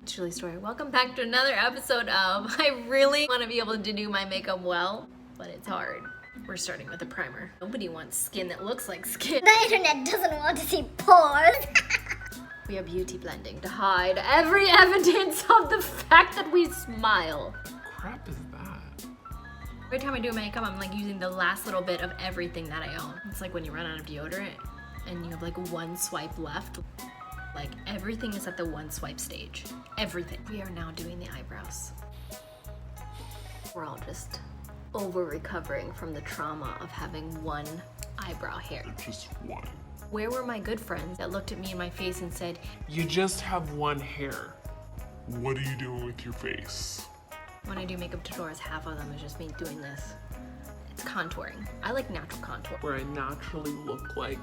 Julie Story. Welcome back to another episode of I really want to be able to do my makeup well, but it's hard. We're starting with a primer. Nobody wants skin that looks like skin. The internet doesn't want to see pores. We are beauty blending to hide every evidence of the fact that we smile. Crap is that? Every time I do makeup, I'm like using the last little bit of everything that I own. It's like when you run out of deodorant and you have like one swipe left. Like everything is at the one swipe stage. Everything. We are now doing the eyebrows. We're all just over recovering from the trauma of having one eyebrow hair. Just one. Where were my good friends that looked at me in my face and said, You just have one hair. What are you doing with your face? when I do makeup tutorials, half of them is just me doing this. It's contouring. I like natural contour. Where I naturally look like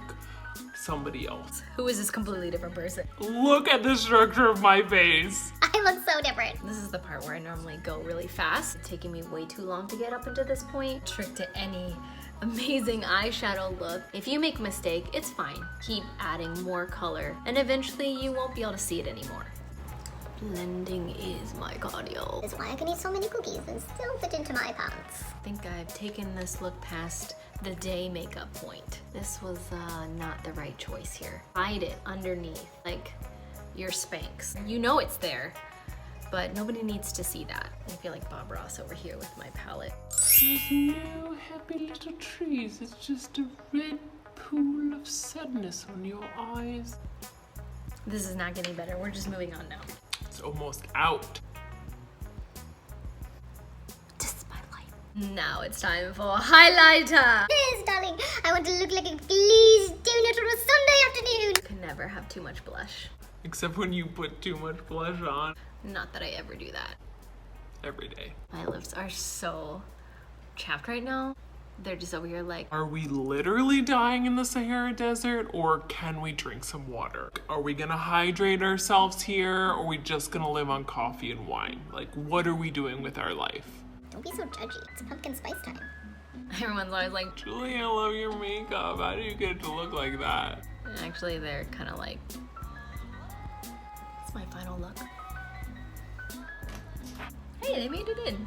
somebody else. Who is this completely different person? Look at the structure of my face. I look so different. This is the part where I normally go really fast. It's taking me way too long to get up into this point. Trick to any amazing eyeshadow look. If you make a mistake, it's fine. Keep adding more color and eventually you won't be able to see it anymore. Blending is my cardio. This is why I can eat so many cookies and still fit into my pants. I think I've taken this look past the day makeup point. This was not the right choice here. Hide it underneath, like your Spanx. You know it's there, but nobody needs to see that. I feel like Bob Ross over here with my palette. There's no happy little trees. It's just a red pool of sadness on your eyes. This is not getting better. We're just moving on now. It's almost out. This is my life. Now it's time for highlighter. Yes, darling. I want to look like a glazed donut on a Sunday afternoon. You can never have too much blush. Except when you put too much blush on. Not that I ever do that. Every day. My lips are so chapped right now. They're just over here like, Are we literally dying in the Sahara Desert, or can we drink some water? Are we gonna hydrate ourselves here, or are we just gonna live on coffee and wine? Like, what are we doing with our life? Don't be so judgy. It's pumpkin spice time. everyone's always like, Julie, I love your makeup. How do you get to look like that? actually they're kind of like, it's my final look. Hey, they made it in.